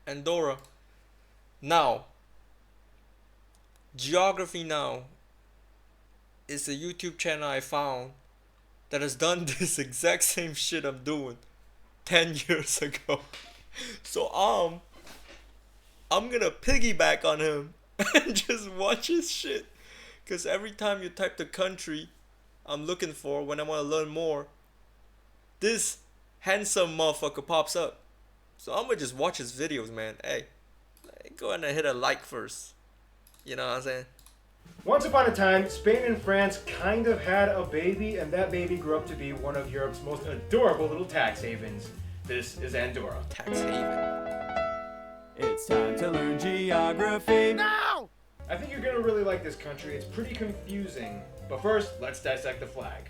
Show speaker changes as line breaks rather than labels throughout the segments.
Andorra. Now, Geography Now is a YouTube channel I found that has done this exact same shit I'm doing 10 years ago. So I'm gonna piggyback on him and just watch his shit. Cause every time you type the country I'm looking for when I wanna learn more, this handsome motherfucker pops up. So I'm gonna just watch his videos, man. Hey, go ahead and hit a like first. You know what I'm saying?
Once upon a time, Spain and France kind of had a baby, and that baby grew up to be one of Europe's most adorable little tax havens. This is Andorra.
Tax haven.
It's time to learn geography.
Now! I think you're gonna really like this country. It's pretty confusing. But first, let's dissect the flag.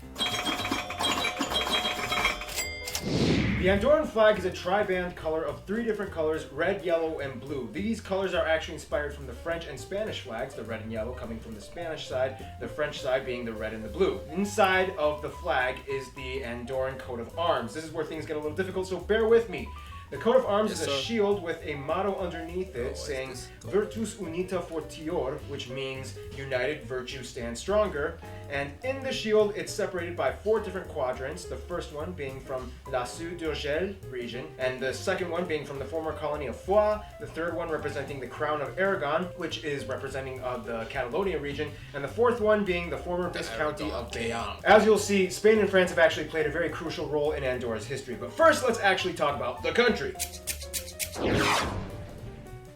The Andorran flag is a tri-band color of 3 different colors, red, yellow, and blue. These colors are actually inspired from the French and Spanish flags, the red and yellow coming from the Spanish side, the French side being the red and the blue. Inside of the flag is the Andorran coat of arms. This is where things get a little difficult, so bear with me. The coat of arms is a shield with a motto underneath it saying Virtus Unita Fortior, which means united virtue stands stronger. And in the shield, it's separated by 4 different quadrants. The first one being from La Sude d'Urgell region, and the second one being from the former colony of Foix. The third one representing the crown of Aragon, which is representing the Catalonia region, and the fourth one being the former Viscounty of Bayonne. As you'll see, Spain and France have actually played a very crucial role in Andorra's history. But first, let's actually talk about the country.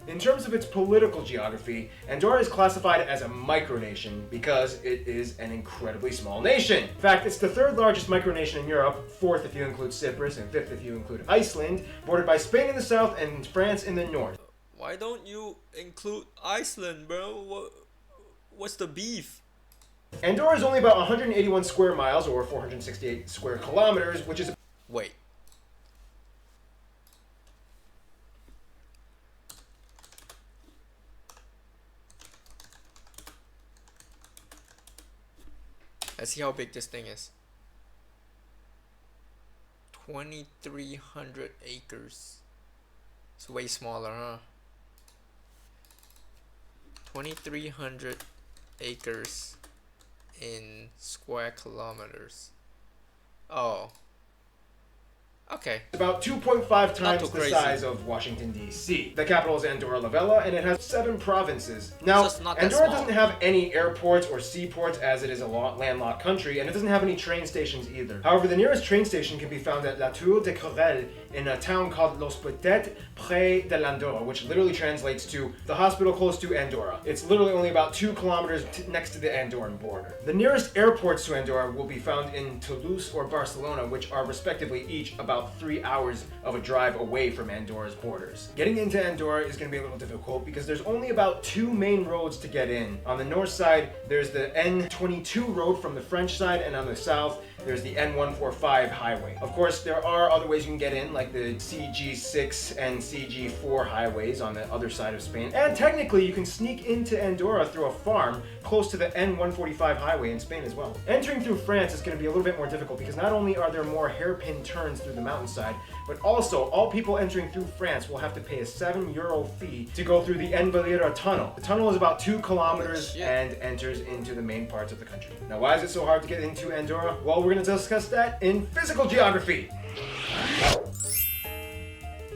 In terms of its political geography, Andorra is classified as a micronation because it is an incredibly small nation. In fact, it's the 3rd largest micronation in Europe, 4th if you include Cyprus, and 5th if you include Iceland, bordered by Spain in the south and France in the north.
Why don't you include Iceland, bro? What's the beef?
Andorra is only about 181 square miles, or 468 square kilometers, which is...
Wait. Let's see how big this thing is. 2,300 acres. It's way smaller, huh? 2,300 acres in square kilometers. Oh. Okay.
About 2.5 times the
crazy.
size of Washington, D.C. The capital is Andorra la Vella, and it has 7 provinces. Now, Andorra doesn't have any airports or seaports as it is a landlocked country, and it doesn't have any train stations either. However, the nearest train station can be found at La Tour de Querelles in a town called Los Petits Près de l'Andorra, which literally translates to the hospital close to Andorra. It's literally only about 2 kilometers next to the Andorran border. The nearest airports to Andorra will be found in Toulouse or Barcelona, which are respectively each about 3 hours of a drive away from Andorra's borders. Getting into Andorra is going to be a little difficult because there's only about 2 main roads to get in. On the north side, there's the N22 road from the French side, and on the south, there's the N145 highway. Of course, there are other ways you can get in, like the CG6 and CG4 highways on the other side of Spain. And technically, you can sneak into Andorra through a farm close to the N145 highway in Spain as well. Entering through France is going to be a little bit more difficult because not only are there more hairpin turns through the mountainside, but also all people entering through France will have to pay a €7 fee to go through the Envalira tunnel. The tunnel is about 2 kilometers and enters into the main parts of the country. Now, why is it so hard to get into Andorra? Well, we're going to discuss that in physical geography.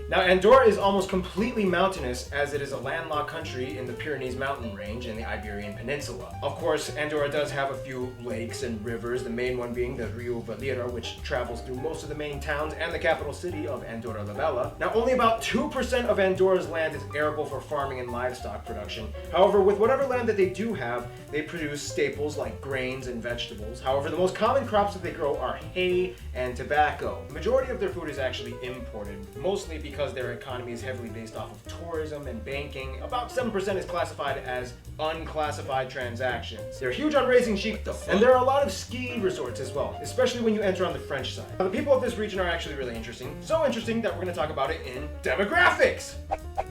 Now, Andorra is almost completely mountainous as it is a landlocked country in the Pyrenees mountain range and the Iberian Peninsula. Of course, Andorra does have a few lakes and rivers, the main one being the Rio Valira, which travels through most of the main towns and the capital city of Andorra la Vella. Now, only about 2% of Andorra's land is arable for farming and livestock production. However, with whatever land that they do have, they produce staples like grains and vegetables. However, the most common crops that they grow are hay and tobacco. The majority of their food is actually imported, mostly because their economy is heavily based off of tourism and banking. About 7% is classified as unclassified transactions. They're huge on raising sheep though, and there are a lot of ski resorts as well, especially when you enter on the French side. Now, the people of this region are actually really interesting. So interesting that we're going to talk about it in demographics!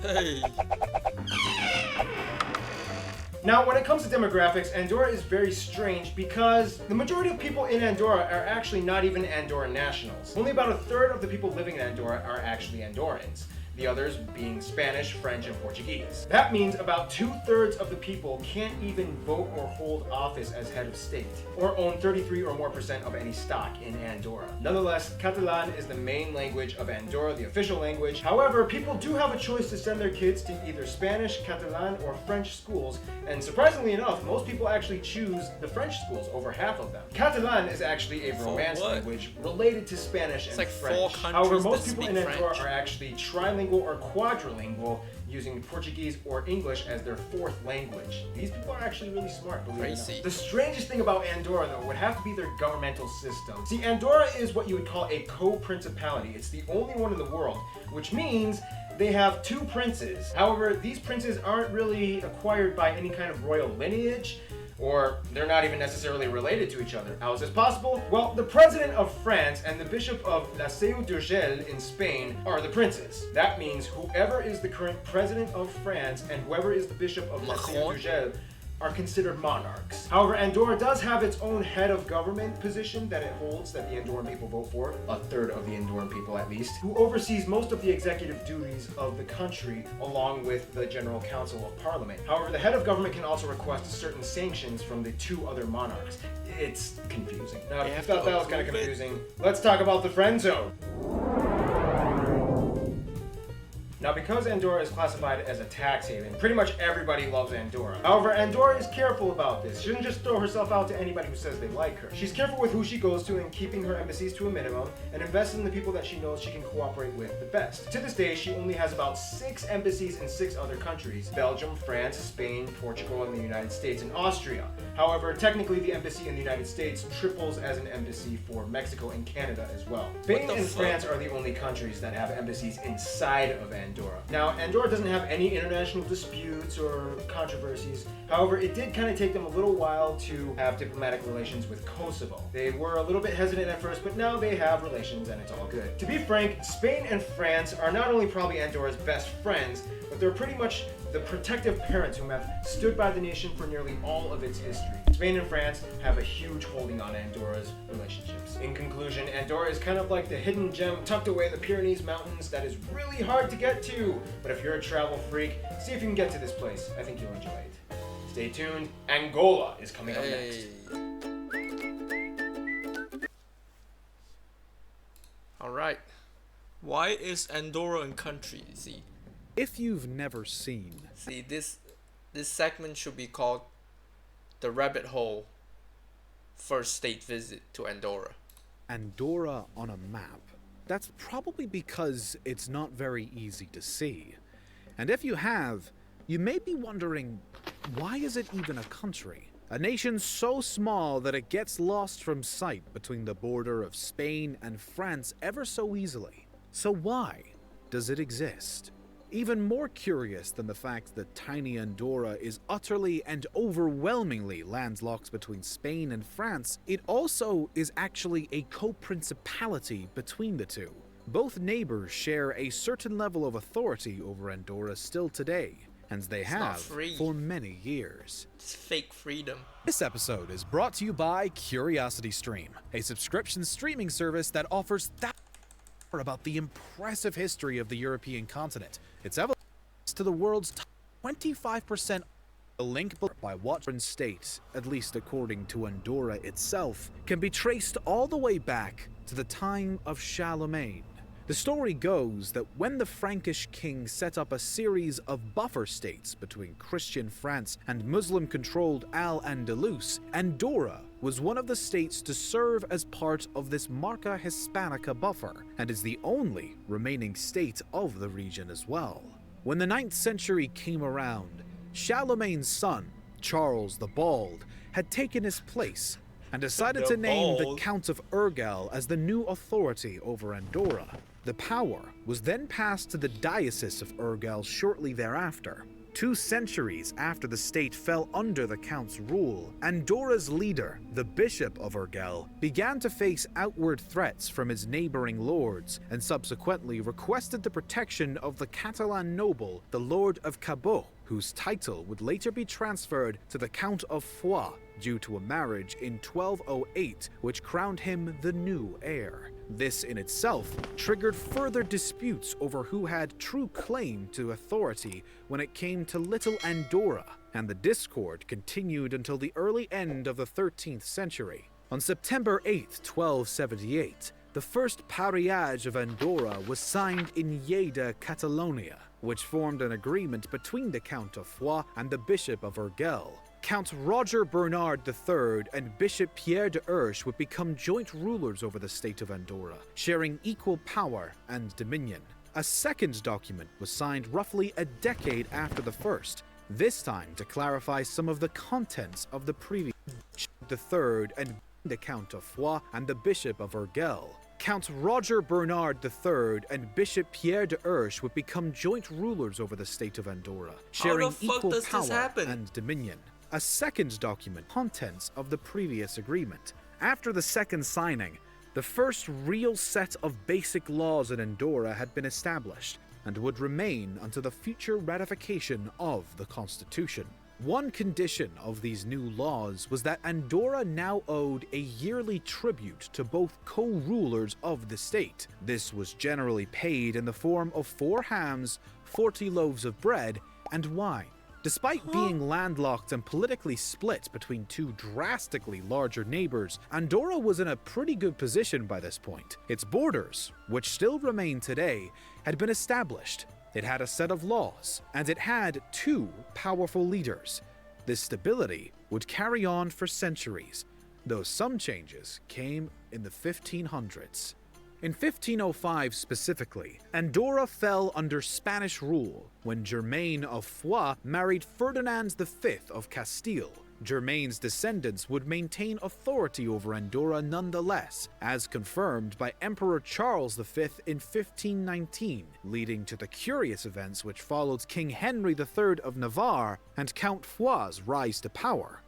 Hey.
Now, when it comes to demographics, Andorra is very strange because the majority of people in Andorra are actually not even Andorran nationals. Only about a third of the people living in Andorra are actually Andorrans. the others being Spanish, French, and Portuguese. That means about 2/3 of the people can't even vote or hold office as head of state, or own 33 or more % of any stock in Andorra. Nonetheless, Catalan is the main language of Andorra, the official language. However, people do have a choice to send their kids to either Spanish, Catalan, or French schools, and surprisingly enough, most people actually choose the French schools, over half of them. Catalan is actually a Romance language related to Spanish and French. However, most people in Andorra are actually trilingual or quadrilingual, using Portuguese or English as their fourth language. These people are actually really smart, believe it or not. The strangest thing about Andorra, though, would have to be their governmental system. See, Andorra is what you would call a co-principality. It's the only one in the world, which means they have 2 princes. However, these princes aren't really acquired by any kind of royal lineage, or they're not even necessarily related to each other. How is this possible? Well, the president of France and the bishop of La Seu d'Urgell in Spain are the princes. That means whoever is the current president of France and whoever is the bishop of La Seu d'Urgell are considered monarchs. However, Andorra does have its own head of government position that it holds, that the Andorran people vote for, 1/3 of the Andorran people at least, who oversees most of the executive duties of the country along with the General Council of Parliament. However, the head of government can also request certain sanctions from the 2 other monarchs. It's confusing. Now, if you thought that was kind of confusing, let's talk about the friend zone. Now, because Andorra is classified as a tax haven, pretty much everybody loves Andorra. However, Andorra is careful about this. She doesn't just throw herself out to anybody who says they like her. She's careful with who she goes to in keeping her embassies to a minimum and invests in the people that she knows she can cooperate with the best. To this day, she only has about 6 embassies in 6 other countries: Belgium, France, Spain, Portugal, and the United States, and Austria. However, technically the embassy in the United States triples as an embassy for Mexico and Canada as well. Spain and France are the only countries that have embassies inside of Andorra. Now, Andorra doesn't have any international disputes or controversies. However, it did kind of take them a little while to have diplomatic relations with Kosovo. They were a little bit hesitant at first, but now they have relations and it's all good. To be frank, Spain and France are not only probably Andorra's best friends, but they're pretty much the protective parents who have stood by the nation for nearly all of its history. Spain and France have a huge holding on Andorra's relationships. In conclusion, Andorra is kind of like the hidden gem tucked away in the Pyrenees Mountains that is really hard to get to. But if you're a travel freak, see if you can get to this place. I think you'll enjoy it. Stay tuned. Angola is coming up next.
Alright. Why is Andorra a country? See,
if you've never seen...
See, this segment should be called The Rabbit Hole First State Visit to Andorra.
Andorra on a map. That's probably because it's not very easy to see. And if you have, you may be wondering, why is it even a country? A nation so small that it gets lost from sight between the border of Spain and France ever so easily. So why does it exist? Even more curious than the fact that tiny Andorra is utterly and overwhelmingly landlocked between Spain and France, it also is actually a co-principality between the two. Both neighbors share a certain level of authority over Andorra still today, and they have for many years.
It's fake freedom.
This episode is brought to you by CuriosityStream, a subscription streaming service that offers about the impressive history of the European continent, its evolution to the world's 25%. The link by Watchman State, at least according to Andorra itself, can be traced all the way back to the time of Charlemagne. The story goes that when the Frankish king set up a series of buffer states between Christian France and Muslim-controlled Al-Andalus, Andorra was one of the states to serve as part of this Marca Hispanica buffer, and is the only remaining state of the region as well. When the 9th century came around, Charlemagne's son, Charles the Bald, had taken his place and decided to name the Count of Urgell as the new authority over Andorra. The power was then passed to the Diocese of Urgell shortly thereafter. 2 centuries after the state fell under the Count's rule, Andorra's leader, the Bishop of Urgell, began to face outward threats from his neighboring lords, and subsequently requested the protection of the Catalan noble, the Lord of Cabot, whose title would later be transferred to the Count of Foix due to a marriage in 1208 which crowned him the new heir. This in itself triggered further disputes over who had true claim to authority when it came to Little Andorra, and the discord continued until the early end of the 13th century. On September 8, 1278, the first pariage of Andorra was signed in Lleida, Catalonia, which formed an agreement between the Count of Foix and the Bishop of Urgell. Count Roger Bernard III and Bishop Pierre de Urche would become joint rulers over the state of Andorra, sharing equal power and dominion. A second document was signed roughly a decade after the first, this time to clarify some of the contents of the previous. The third and the Count of Foix and the Bishop of Urgell. Count Roger Bernard III and Bishop Pierre de Urche would become joint rulers over the state of Andorra, sharing equal power and dominion. A second document, contents of the previous agreement. After the second signing, the first real set of basic laws in Andorra had been established and would remain until the future ratification of the Constitution. One condition of these new laws was that Andorra now owed a yearly tribute to both co-rulers of the state. This was generally paid in the form of 4 hams, 40 loaves of bread, and wine. Despite being landlocked and politically split between two drastically larger neighbors, Andorra was in a pretty good position by this point. Its borders, which still remain today, had been established. It had a set of laws, and it had 2 powerful leaders. This stability would carry on for centuries, though some changes came in the 1500s. In 1505 specifically, Andorra fell under Spanish rule when Germain of Foix married Ferdinand V of Castile. Germain's descendants would maintain authority over Andorra nonetheless, as confirmed by Emperor Charles V in 1519, leading to the curious events which followed King Henry III of Navarre and Count Foix's rise to power.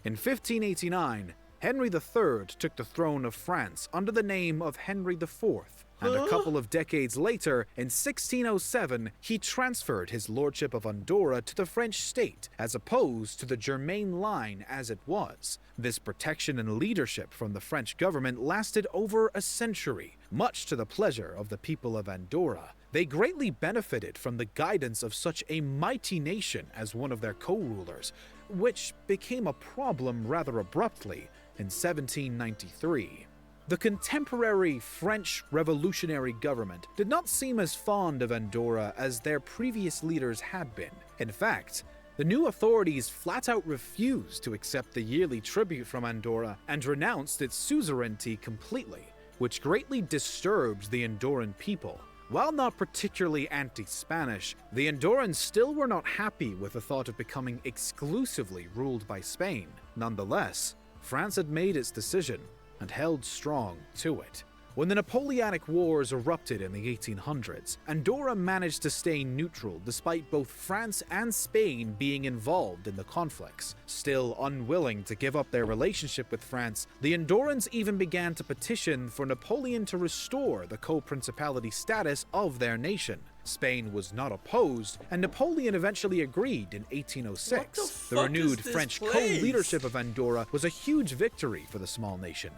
In 1589, Henry III took the throne of France under the name of Henry IV, and a couple of decades later, in 1607, he transferred his lordship of Andorra to the French state, as opposed to the Germain line as it was. This protection and leadership from the French government lasted over a century, much to the pleasure of the people of Andorra. They greatly benefited from the guidance of such a mighty nation as one of their co-rulers, which became a problem rather abruptly in 1793. The contemporary French revolutionary government did not seem as fond of Andorra as their previous leaders had been. In fact, the new authorities flat out refused to accept the yearly tribute from Andorra and renounced its suzerainty completely, which greatly disturbed the Andorran people. While not particularly anti-Spanish, the Andorrans still were not happy with the thought of becoming exclusively ruled by Spain. Nonetheless, France had made its decision and held strong to it. When the Napoleonic Wars erupted in the 1800s, Andorra managed to stay neutral despite both France and Spain being involved in the conflicts. Still unwilling to give up their relationship with France, the Andorrans even began to petition for Napoleon to restore the co-principality status of their nation. Spain was not opposed, and Napoleon eventually agreed in 1806. The renewed French co-leadership of Andorra was a huge victory for the small nation,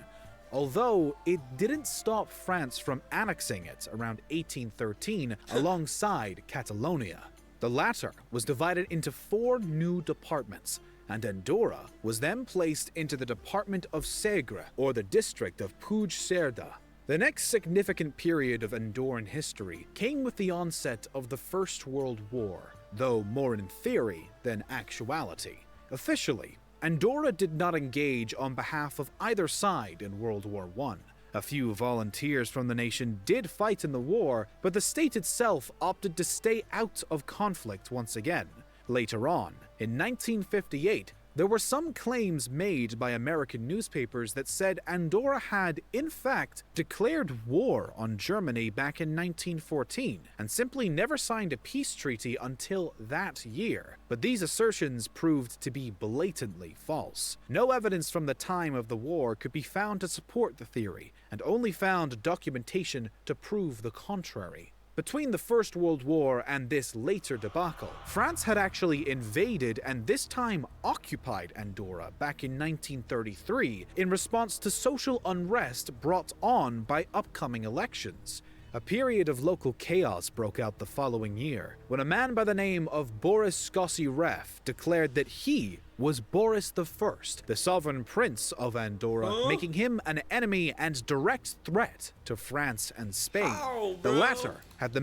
although it didn't stop France from annexing it around 1813 alongside Catalonia. The latter was divided into 4 new departments, and Andorra was then placed into the department of Segre, or the district of Puigcerdà. The next significant period of Andorran history came with the onset of the First World War, though more in theory than actuality. Officially, Andorra did not engage on behalf of either side in World War I. A few volunteers from the nation did fight in the war, but the state itself opted to stay out of conflict once again. Later on, in 1958, there were some claims made by American newspapers that said Andorra had, in fact, declared war on Germany back in 1914 and simply never signed a peace treaty until that year. But these assertions proved to be blatantly false. No evidence from the time of the war could be found to support the theory, and only found documentation to prove the contrary. Between the First World War and this later debacle, France had actually invaded and this time occupied Andorra back in 1933 in response to social unrest brought on by upcoming elections. A period of local chaos broke out the following year, when a man by the name of Boris Scossi-Ref declared that he was Boris I, the sovereign prince of Andorra, making him an enemy and direct threat to France and Spain.
How,
the latter had the...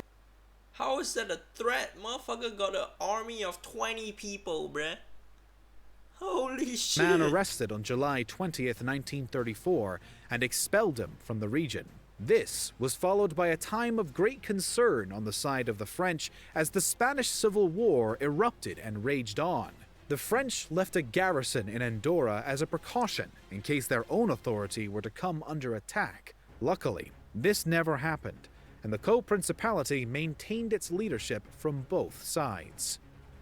How is that a threat? Motherfucker got an army of 20 people, bruh. Holy shit.
Man arrested on July 20th, 1934, and expelled him from the region. This was followed by a time of great concern on the side of the French as the Spanish Civil War erupted and raged on. The French left a garrison in Andorra as a precaution in case their own authority were to come under attack. Luckily, this never happened, and the co-principality maintained its leadership from both sides.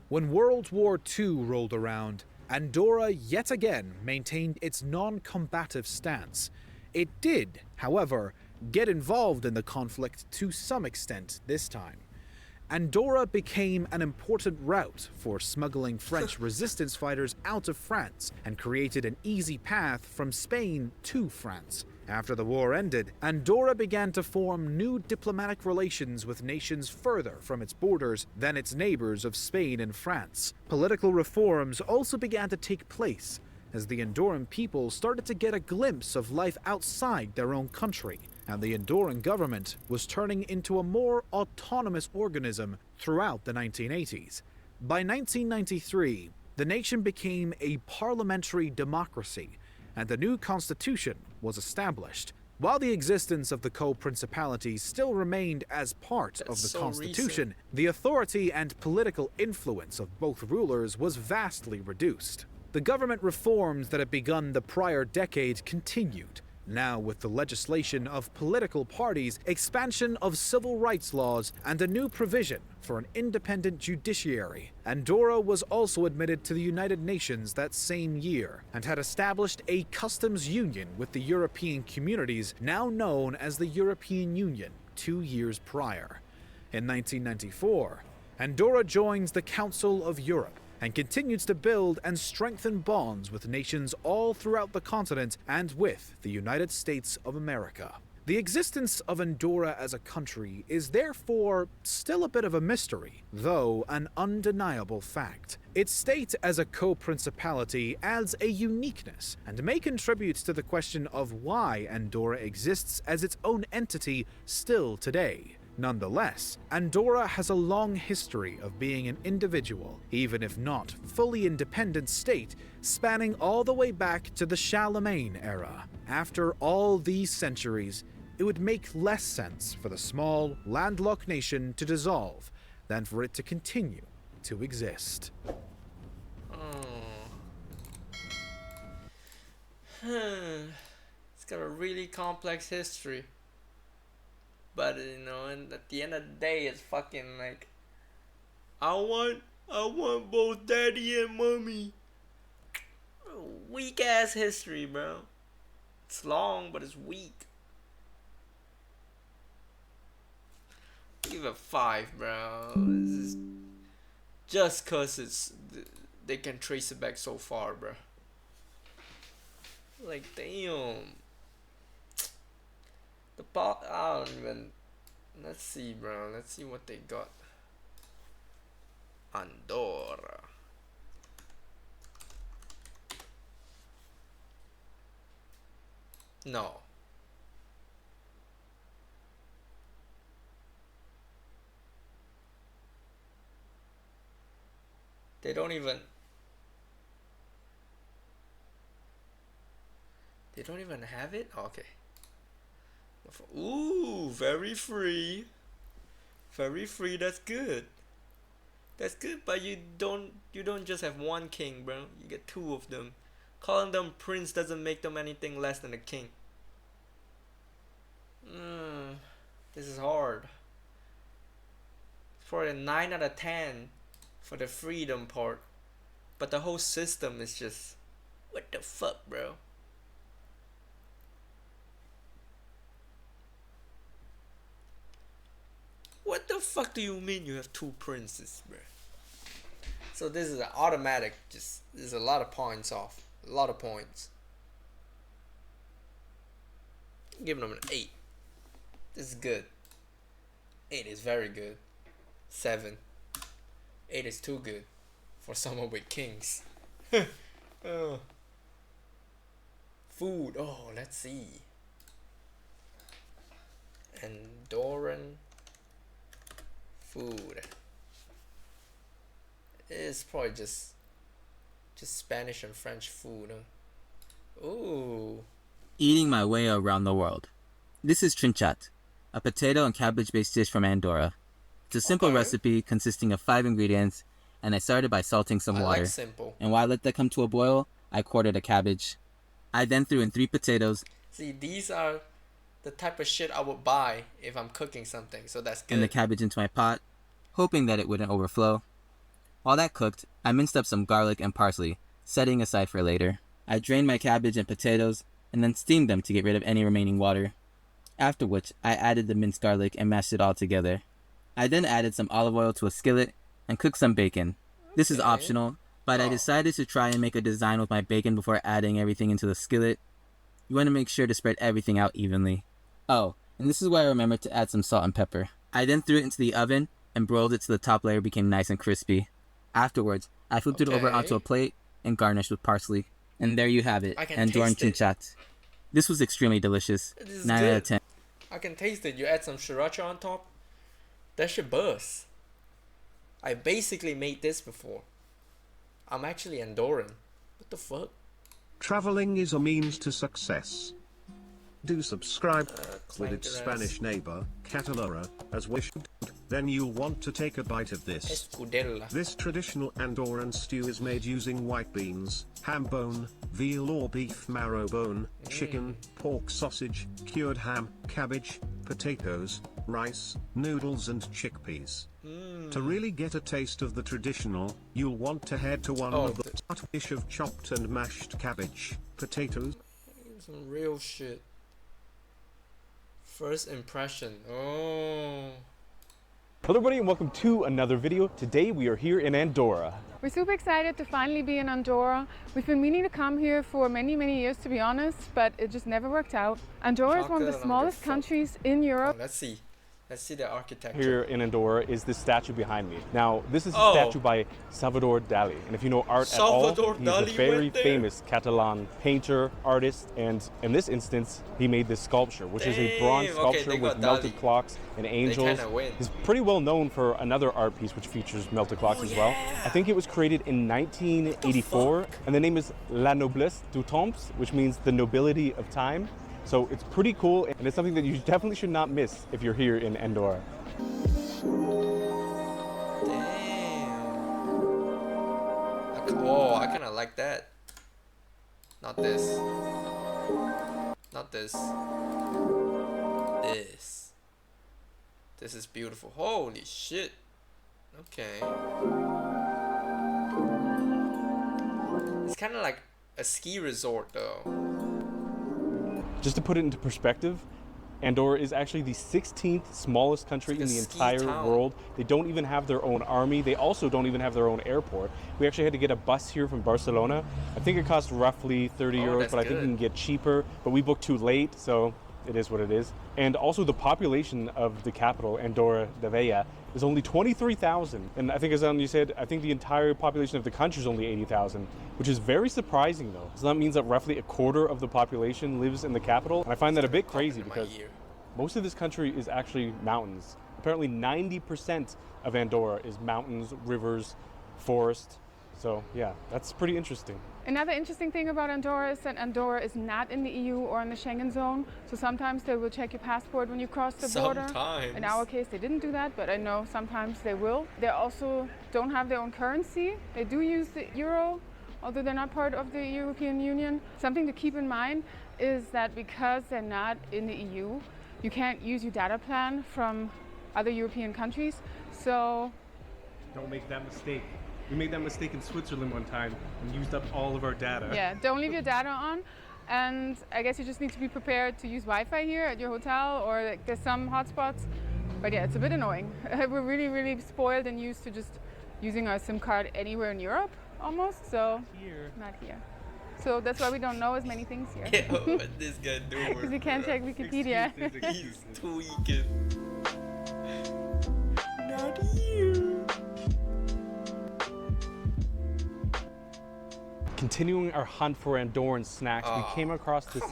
When World War II rolled around, Andorra yet again maintained its non-combative stance. It did, however, get involved in the conflict to some extent this time. Andorra became an important route for smuggling French resistance fighters out of France and created an easy path from Spain to France. After the war ended, Andorra began to form new diplomatic relations with nations further from its borders than its neighbors of Spain and France. Political reforms also began to take place as the Andorran people started to get a glimpse of life outside their own country, and the Andorran government was turning into a more autonomous organism throughout the 1980s. By 1993, the nation became a parliamentary democracy, and a new constitution was established. While the existence of the co-principalities still remained as part of the constitution, the authority and political influence of both rulers was vastly reduced. The government reforms that had begun the prior decade continued, now with the legislation of political parties, expansion of civil rights laws, and a new provision for an independent judiciary. Andorra was also admitted to the United Nations that same year, and had established a customs union with the European communities, now known as the European Union, 2 years prior. In 1994, Andorra joins the Council of Europe, and continues to build and strengthen bonds with nations all throughout the continent and with the United States of America. The existence of Andorra as a country is therefore still a bit of a mystery, though an undeniable fact. Its state as a co-principality adds a uniqueness and may contribute to the question of why Andorra exists as its own entity still today. Nonetheless, Andorra has a long history of being an individual, even if not fully independent state, spanning all the way back to the Charlemagne era. After all these centuries, it would make less sense for the small, landlocked nation to dissolve than for it to continue to exist.
It's got a really complex history. But you know, and at the end of the day, it's fucking like, I want both daddy and mommy. Weak ass history, bro. It's long, but it's weak. Give it a 5, bro. This is just cause they can trace it back so far, bro. Like, damn. I don't even. Let's see, bro. Let's see what they got. Andorra. No. They don't even have it? Okay. Ooh, very free. Very free, that's good. That's good, but you don't just have one king, bro. You get 2 of them. Calling them prince doesn't make them anything less than a king. This is hard. For a 9 out of 10 for the freedom part. But the whole system is just, what the fuck, bro? What the fuck do you mean you have 2 princes, bro? So this is an automatic, just there's a lot of points off. A lot of points. I'm giving them an 8. This is good. 8 is very good. 7. 8 is too good for someone with kings. Oh. Food. Oh, let's see. Andorran food. It's probably just Spanish and French food. Huh? Ooh.
Eating my way around the world. This is trinchat, a potato and cabbage-based dish from Andorra. It's a simple recipe consisting of 5 ingredients, and I started by salting some water.
Like simple.
And while I let that come to a boil, I quartered a cabbage. I then threw in 3 potatoes.
See, these are the type of shit I would buy if I'm cooking something, so that's good.
And the cabbage into my pot, hoping that it wouldn't overflow. While that cooked, I minced up some garlic and parsley, setting aside for later. I drained my cabbage and potatoes, and then steamed them to get rid of any remaining water. After which, I added the minced garlic and mashed it all together. I then added some olive oil to a skillet and cooked some bacon. This is optional, but I decided to try and make a design with my bacon before adding everything into the skillet. You want to make sure to spread everything out evenly. Oh, and this is where I remembered to add some salt and pepper. I then threw it into the oven and broiled it till the top layer became nice and crispy. Afterwards, I flipped it over onto a plate and garnished with parsley. And there you have it, Andorran trinchat. This was extremely delicious. 9 out of 10.
I can taste it. You add some sriracha on top. That should buzz. I basically made this before. I'm actually Andorran. What the fuck?
Traveling is a means to success. Do subscribe with its Spanish neighbor, Catalora, as wished. Then you'll want to take a bite of this.
Escudella.
This traditional Andorran stew is made using white beans, ham bone, veal or beef marrow bone, chicken, pork sausage, cured ham, cabbage, potatoes, rice, noodles and chickpeas. To really get a taste of the traditional, you'll want to head to one of the dish of chopped and mashed cabbage, potatoes.
Some real shit. First impression. Oh.
Hello everybody and welcome to another video. Today we are here in Andorra.
We're super excited to finally be in Andorra. We've been meaning to come here for many years, to be honest, but it just never worked out. Andorra is one of the smallest countries in Europe.
Oh, let's see the architecture.
Here in Andorra is this statue behind me. Now, this is a statue by Salvador Dali. And if you know art at all, he's a very famous Catalan painter, artist, and in this instance, he made this sculpture, which is a bronze sculpture with melted clocks and angels. He's pretty well known for another art piece which features melted clocks as well. I think it was created in 1984, and the name is La Noblesse du Temps, which means the nobility of time. So it's pretty cool, and it's something that you definitely should not miss if you're here in Andorra.
Damn. Oh, I kind of like that. Not this. Not this. This. This is beautiful. Holy shit. Okay. It's kind of like a ski resort though.
Just to put it into perspective, Andorra is actually the 16th smallest country in the entire world. They don't even have their own army. They also don't even have their own airport. We actually had to get a bus here from Barcelona. I think it cost roughly 30 euros, but I think you can get cheaper. But we booked too late, so it is what it is. And also the population of the capital, Andorra la Vella, is only 23,000. And I think, as you said, I think the entire population of the country is only 80,000, which is very surprising though. So that means that roughly a quarter of the population lives in the capital. And I find that a bit crazy because most of this country is actually mountains. Apparently 90% of Andorra is mountains, rivers, forest. So yeah, that's pretty interesting.
Another interesting thing about Andorra is that Andorra is not in the EU or in the Schengen zone. So sometimes they will check your passport when you cross the border. In our case, they didn't do that, but I know sometimes they will. They also don't have their own currency. They do use the euro, although they're not part of the European Union. Something to keep in mind is that because they're not in the EU, you can't use your data plan from other European countries. So
don't make that mistake. We made that mistake in Switzerland one time and used up all of our data.
Yeah, don't leave your data on. And I guess you just need to be prepared to use Wi-Fi here at your hotel, or like there's some hotspots But yeah, it's a bit annoying. We're really, really spoiled and used to just using our SIM card anywhere in Europe, almost. So not here. So that's why we don't know as many things here.
Yeah, what this guy doing?
Because you can't check Wikipedia.
He's tweaking. Not here.
Continuing our hunt for Andorran snacks, we came across this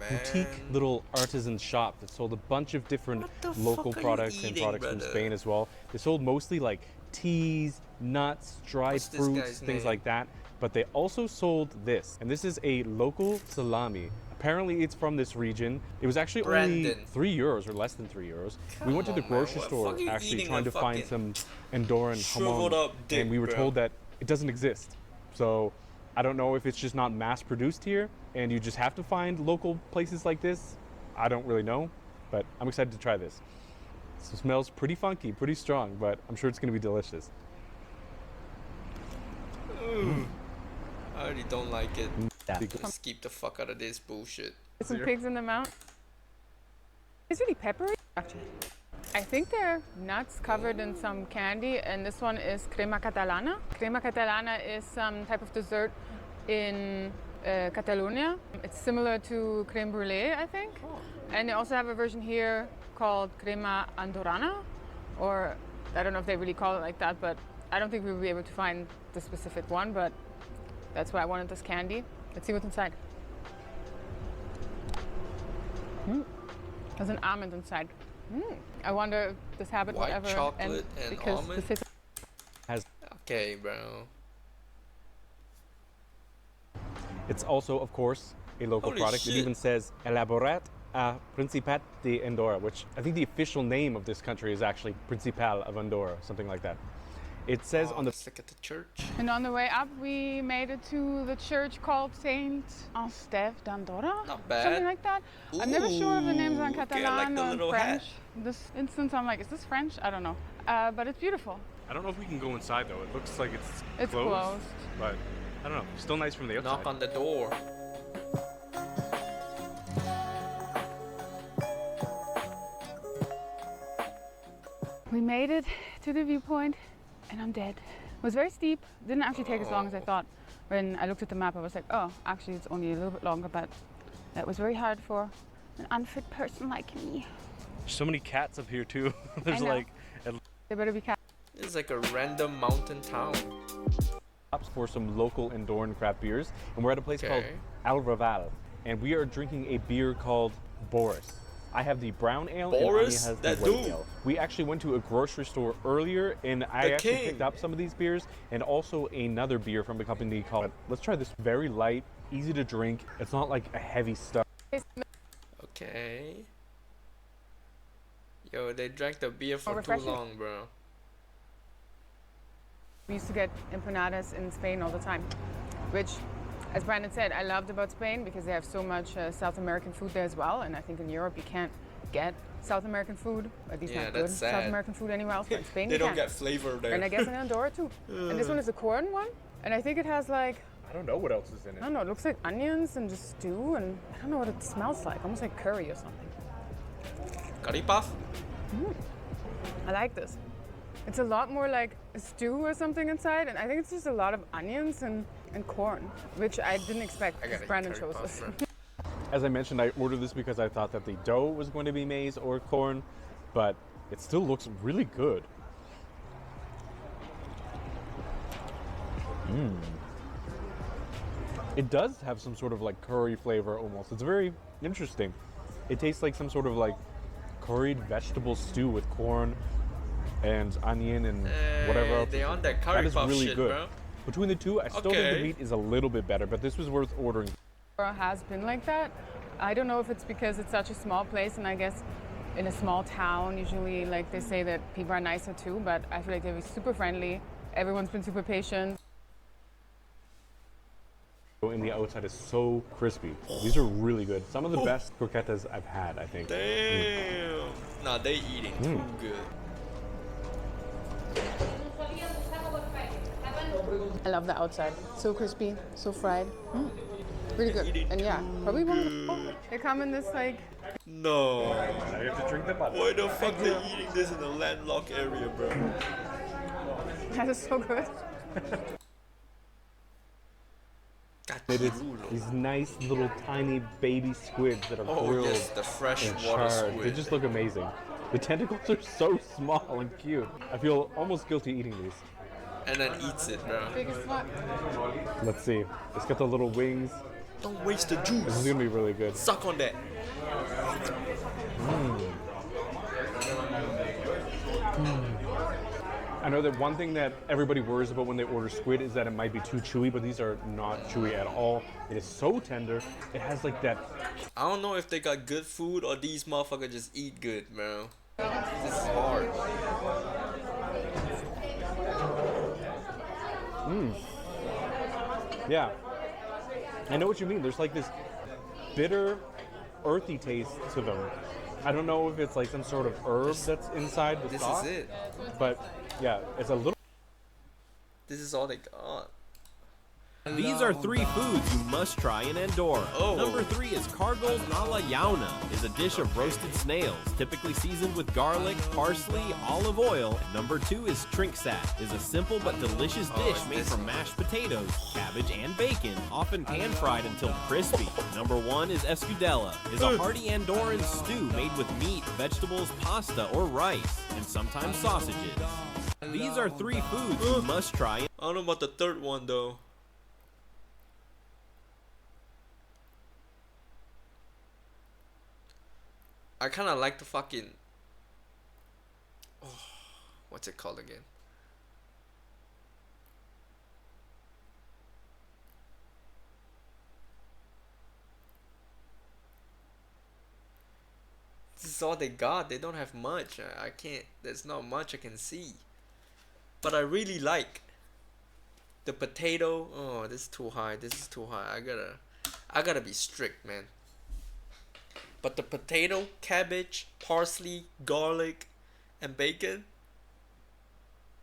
boutique little artisan shop that sold a bunch of different local products and products from Spain as well. They sold mostly like teas, nuts, dried fruits, things like that. But they also sold this, and this is a local salami. Apparently it's from this region. It was actually only €3 or less than €3. We went to the grocery store actually trying to find some Andorran jamon, and we were told that it doesn't exist. So I don't know if it's just not mass produced here and you just have to find local places like this. I don't really know, but I'm excited to try this. So it smells pretty funky, pretty strong, but I'm sure it's gonna be delicious.
I already don't like it. Just keep the fuck out of this bullshit.
Some pigs in the mouth. It's really peppery, actually. I think they're nuts covered in some candy, and this one is crema catalana. Crema catalana is some type of dessert in Catalonia. It's similar to creme brulee, I think. And they also have a version here called crema andorrana, or I don't know if they really call it like that, but I don't think we'll be able to find the specific one, but that's why I wanted this candy. Let's see what's inside. There's an almond inside. I wonder if this habit will ever
chocolate
end
and
because
almond? Okay, bro.
It's also, of course, a local product. It even says elaborat a Principality de Andorra, which I think the official name of this country is actually Principal of Andorra, something like that. It says on the...
Let's look at the church.
And on the way up, we made it to the church called Saint Esteve d'Andorra.
Not bad.
Something like that. I'm never sure if the names are in
Okay,
Catalan
I like the
or
little
French.
hat.
This instance, I'm like, is this French? I don't know. But it's beautiful.
I don't know if we can go inside though. It looks like
It's closed.
But I don't know. Still nice from the outside.
Knock on the door.
We made it to the viewpoint, and I'm dead. It was very steep. Didn't actually take as long as I thought. When I looked at the map, I was like, oh, actually it's only a little bit longer, but that was very hard for an unfit person like me.
There's so many cats up here too. There's
I know.
like
They better be cats.
It's like a random mountain town.
for some local Andorran craft beers, and we're at a place called Al Raval, and we are drinking a beer called Boris. I have the brown ale, and Anya has the white ale. We actually went to a grocery store earlier, and I actually picked up some of these beers, and also another beer from a company called... Let's try this. Very light, easy to drink. It's not like a heavy stuff.
Okay. Yo, they drank the beer for too long, bro.
We used to get empanadas in Spain all the time, which, as Brandon said, I loved about Spain because they have so much South American food there as well. And I think in Europe you can't get South American food, at least not good South American food anywhere else. But in Spain
they
you
don't
can.
get flavor there.
And I guess in Andorra too. And this one is a corn one, and I think it has like...
I don't know what else is in it.
I don't know, it looks like onions and just stew, and I don't know what it smells like, almost like curry or something.
Curry puff?
I like this. It's a lot more like a stew or something inside, and I think it's just a lot of onions and corn, which I didn't expect because Brandon chose this.
As I mentioned, I ordered this because I thought that the dough was going to be maize or corn, but it still looks really good. It does have some sort of like curry flavor almost. It's very interesting. It tastes like some sort of like curried vegetable stew with corn and onion and whatever else.
They on that curry puff
really
shit,
good.
bro.
Between the two, I still think the meat is a little bit better, but this was worth ordering.
Has been like that. I don't know if it's because it's such a small place, and I guess in a small town, usually like they say that people are nicer too, but I feel like they're super friendly. Everyone's been super patient.
And the outside is so crispy. These are really good. Some of the best croquetas I've had, I think.
Damn. Nah, they eating too good.
I love the outside. So crispy, so fried. Really good. And yeah, probably one of the... They come in this like
No.
Now you have to drink the butter.
Why the fuck they eating this in a landlocked area, bro?
That is so good.
It is these nice little tiny baby squids that are grilled
yes, the fresh
and
water
charred.
squid.
They just look amazing. The tentacles are so small and cute. I feel almost guilty eating these.
And then eats it, bro.
Biggest one.
Let's see. It's got the little wings.
Don't waste the
This is
juice.
gonna be really good.
Suck on that.
I know that one thing that everybody worries about when they order squid is that it might be too chewy, but these are not chewy at all. It is so tender. It has like that.
I don't know if they got good food or these motherfuckers just eat good, bro. This is hard.
Yeah. I know what you mean. There's like this bitter, earthy taste to them. I don't know if it's like some sort of herb that's inside the
This
sauce.
is it.
But yeah, it's a little.
This is all they got.
These are 3 foods you must try in Andorra.
Oh.
Number 3 is cargols a la yauna. Is a dish of roasted snails, typically seasoned with garlic, parsley, olive oil. Number 2 is trinksat. Is a simple but delicious dish made from mashed potatoes, cabbage, and bacon, often pan-fried until crispy. Number 1 is escudella. Is a hearty Andorran stew made with meat, vegetables, pasta, or rice, and sometimes sausages. These are 3 foods you must try.
I don't know about the third one though. I kind of like the fucking. Oh, what's it called again? This is all they got. They don't have much. I can't. There's not much I can see. But I really like the potato. Oh, this is too high. This is too high. I gotta be strict, man. But the potato, cabbage, parsley, garlic, and bacon,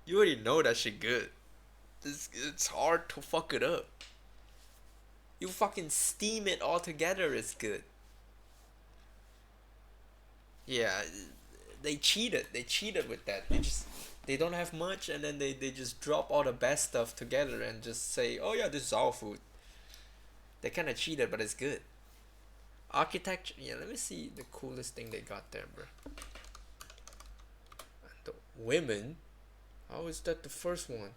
you already know that shit good. It's hard to fuck it up. You fucking steam it all together, it's good. Yeah, they cheated. They cheated with that. They don't have much, and then they just drop all the best stuff together and just say, oh yeah, this is our food. They kind of cheated, but it's good. Architecture, yeah, let me see the coolest thing they got there, bro. The women, how is that the first one?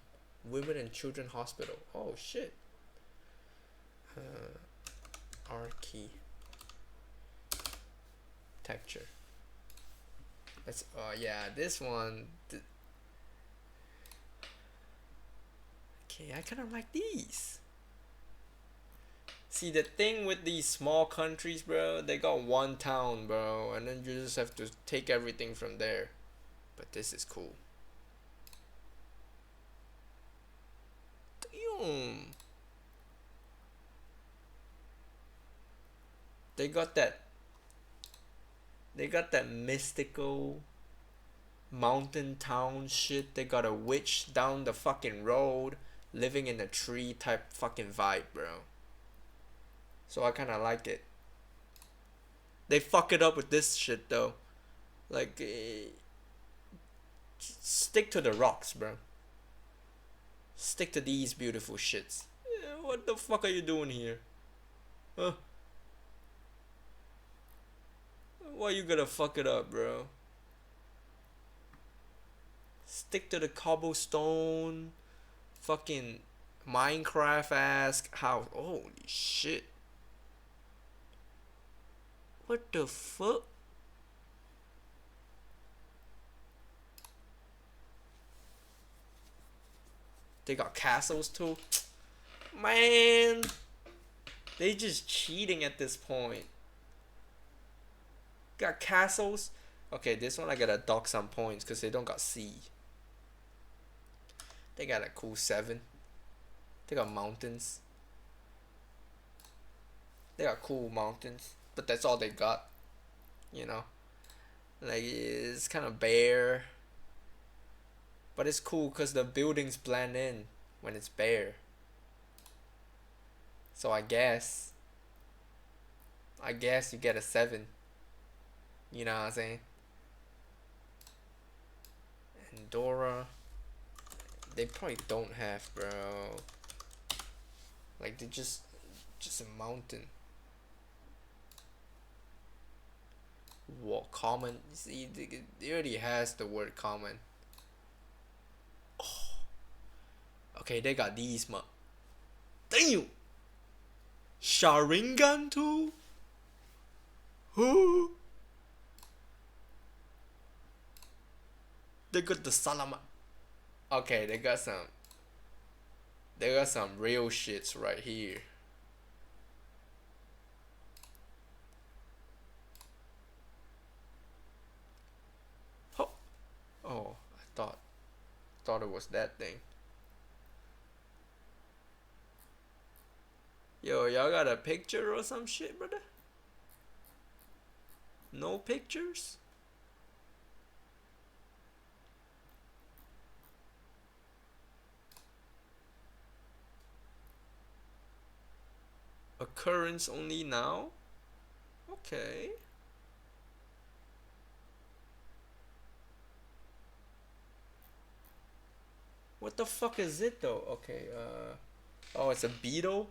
Women and Children Hospital. Oh shit. Architecture. Let's. Yeah, this one. Okay, I kind of like these. See, the thing with these small countries, bro, they got one town, bro, and then you just have to take everything from there. But this is cool. Damn. They got that mystical mountain town shit. They got a witch down the fucking road living in a tree type fucking vibe, bro. So I kind of like it. They fuck it up with this shit though. Like, stick to the rocks, bro. Stick to these beautiful shits. What the fuck are you doing here? Huh? Why you gonna fuck it up, bro? Stick to the cobblestone, fucking Minecraft-esque house. Holy shit. What the fuck? They got castles too? Man, they just cheating at this point. Got castles? Okay, this one I gotta dock some points because they don't got sea. They got a cool 7. They got mountains. They got cool mountains. But that's all they got, you know. Like, it's kind of bare, but it's cool because the buildings blend in when it's bare. So I guess you get a 7. You know what I'm saying? Andorra. They probably don't have, bro. Like, they're just a mountain. What common? See, it already has the word common. Oh. Okay, they got these, damn! Sharingan too? Who? They got the salama. Okay, they got some real shits right here. Oh, I thought it was that thing. Yo, y'all got a picture or some shit, brother? No pictures? Occurrence only now? Okay. What the fuck is it though? Okay, oh, it's a beetle?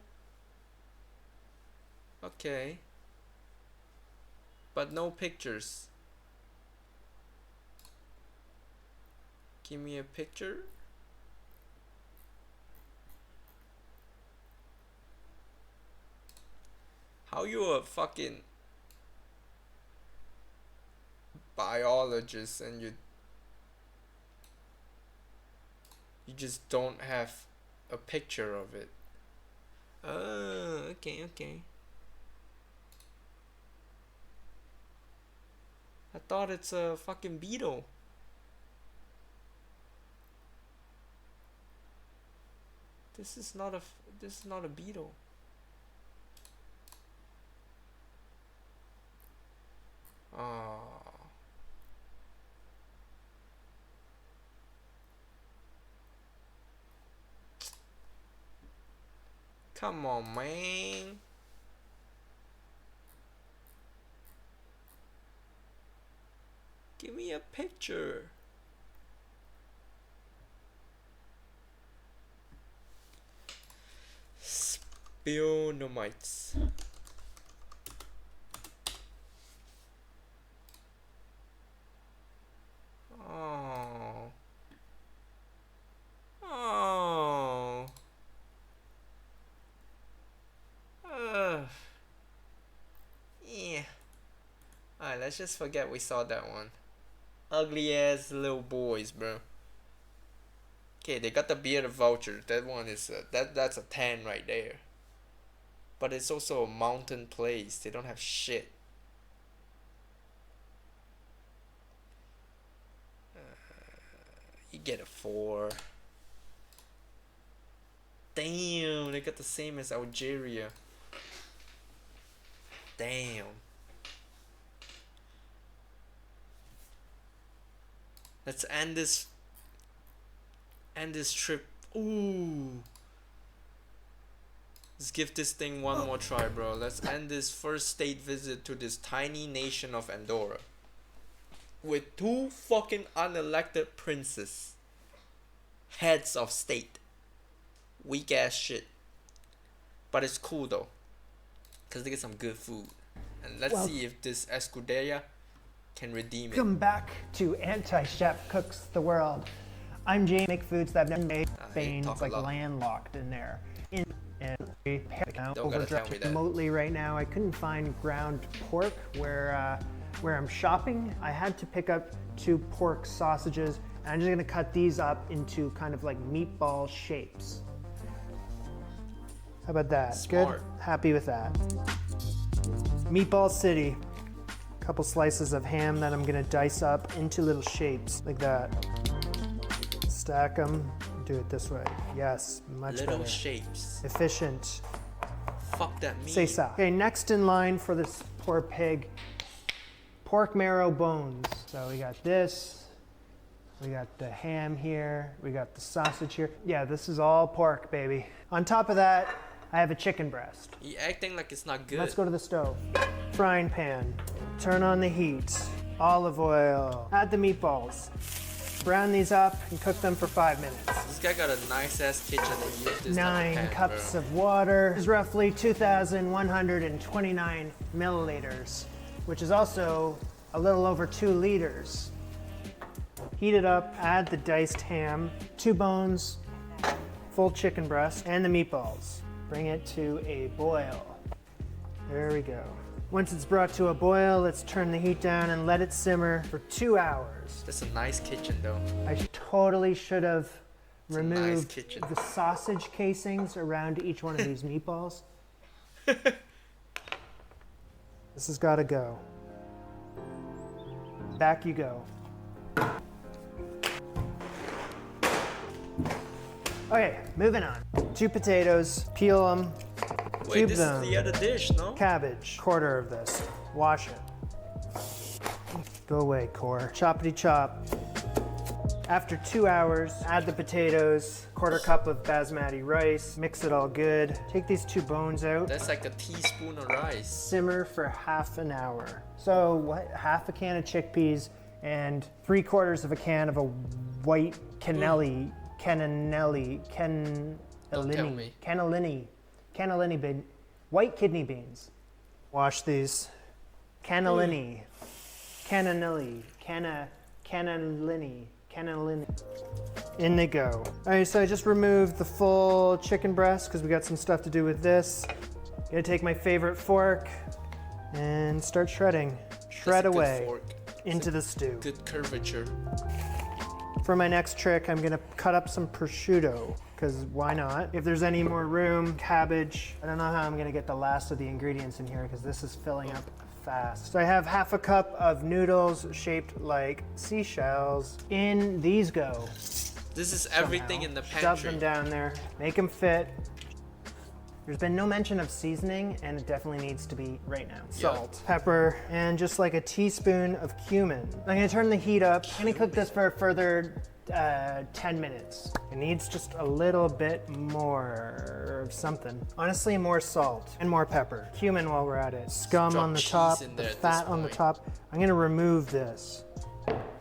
Okay. But no pictures. Give me a picture. How you a fucking biologist and you just don't have a picture of it? Oh, okay. I thought it's a fucking beetle. This is not a beetle. Oh. Come on, man. Give me a picture. Spionomites. Oh. Oh. Yeah. Alright, let's just forget we saw that one. Ugly ass little boys, bro. Okay, they got the beard voucher. That one is that's a 10 right there. But it's also a mountain place. They don't have shit. You get a 4. Damn, they got the same as Algeria. Damn. Let's end this trip. Ooh. Let's give this thing one more try, bro. Let's end this first state visit to this tiny nation of Andorra with 2 fucking unelected princes, heads of state. Weak ass shit. But it's cool though, cause they get some good food. And let's see if this Escuderia can redeem it.
Welcome back to Anti-Chef Cooks the World. I'm James. Make foods that I've never made. Spain, it's like landlocked in there. Overdraft remotely right now. I couldn't find ground pork where I'm shopping. I had to pick up 2 pork sausages, and I'm just gonna cut these up into kind of like meatball shapes. How about that?
Smart.
Good? Happy with that. Meatball City. Couple slices of ham that I'm gonna dice up into little shapes like that. Stack them. Do it this way. Yes, much better.
Little shapes.
Efficient.
Fuck that meat.
C'est ça. Okay, next in line for this poor pig, pork marrow bones. So we got this. We got the ham here. We got the sausage here. Yeah, this is all pork, baby. On top of that, I have a chicken breast.
You acting like it's not good.
Let's go to the stove. Frying pan. Turn on the heat. Olive oil. Add the meatballs. Brown these up and cook them for 5 minutes.
This guy got a nice ass kitchen and used this
9
pan,
cups
bro.
of water. This is roughly 2,129 milliliters, which is also a little over 2 liters. Heat it up, add the diced ham, 2 bones, full chicken breast, and the meatballs. Bring it to a boil. There we go. Once it's brought to a boil, let's turn the heat down and let it simmer for 2 hours.
That's a nice kitchen though.
I totally should have removed
nice
the sausage casings around each one of these meatballs. This has got to go. Back you go. Okay, moving on. 2 potatoes, peel them,
Wait,
cube
this
them.
is the other dish, no?
Cabbage, quarter of this. Wash it. Go away, core. Choppity chop. After 2 hours, add the potatoes, quarter cup of basmati rice, mix it all good. Take these 2 bones out.
That's like a teaspoon of rice.
Simmer for half an hour. So what? Half a can of chickpeas and 3/4 of a can of a white cannellini bean, white kidney beans. Wash these. Cannellini. In they go. All right, so I just removed the full chicken breast because we got some stuff to do with this. Gonna take my favorite fork and start shredding. Shred away into the stew.
Good curvature.
For my next trick, I'm gonna cut up some prosciutto, because why not? If there's any more room, cabbage. I don't know how I'm gonna get the last of the ingredients in here, because this is filling up fast. So I have half a cup of noodles shaped like seashells. In these go.
This is everything in the pantry.
Shove them down there, make them fit. There's been no mention of seasoning, and it definitely needs to be right now. Salt, pepper, and just like a teaspoon of cumin. I'm gonna turn the heat up. I'm gonna cook this for a further 10 minutes. It needs just a little bit more of something. Honestly, more salt and more pepper. Cumin while we're at it. Scum on the top, the fat on the top. I'm gonna remove this.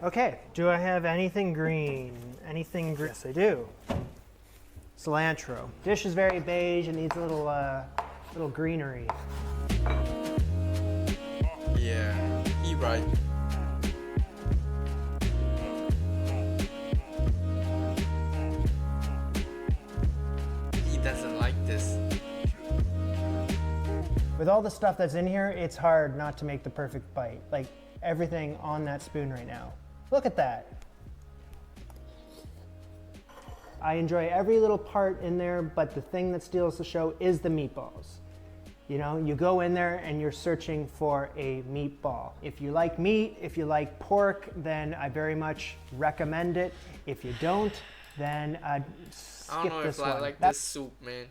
Okay, do I have anything green? Anything green? Yes, I do. Cilantro. Dish is very beige and needs a little greenery.
Yeah, he right. He doesn't like this.
With all the stuff that's in here, it's hard not to make the perfect bite. Like everything on that spoon right now. Look at that. I enjoy every little part in there, but the thing that steals the show is the meatballs. You know, you go in there and you're searching for a meatball. If you like meat, if you like pork, then I very much recommend it. If you don't, then skip
I don't know
this
if
one.
I like this soup, man.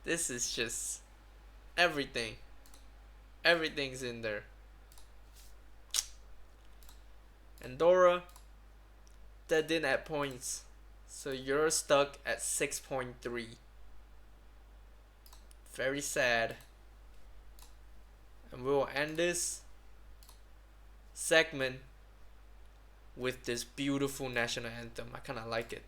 This is just everything. Everything's in there. Andorra, that didn't add points, so you're stuck at 6.3. Very sad. And we'll end this segment with this beautiful national anthem. I kinda like it.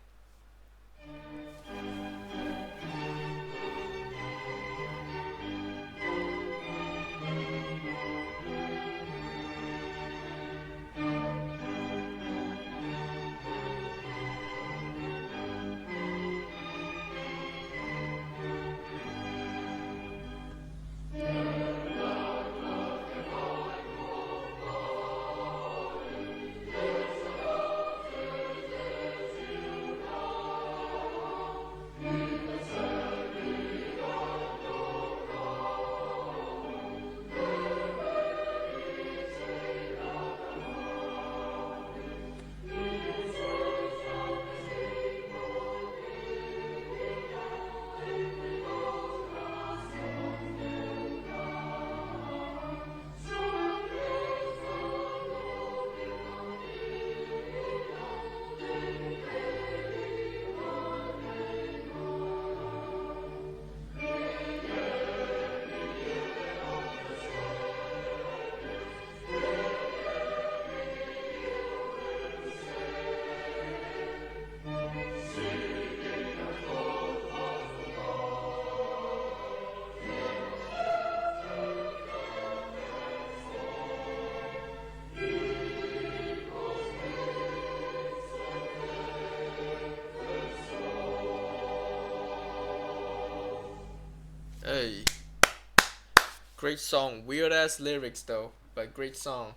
Hey. Great song. Weird ass lyrics though, but great song.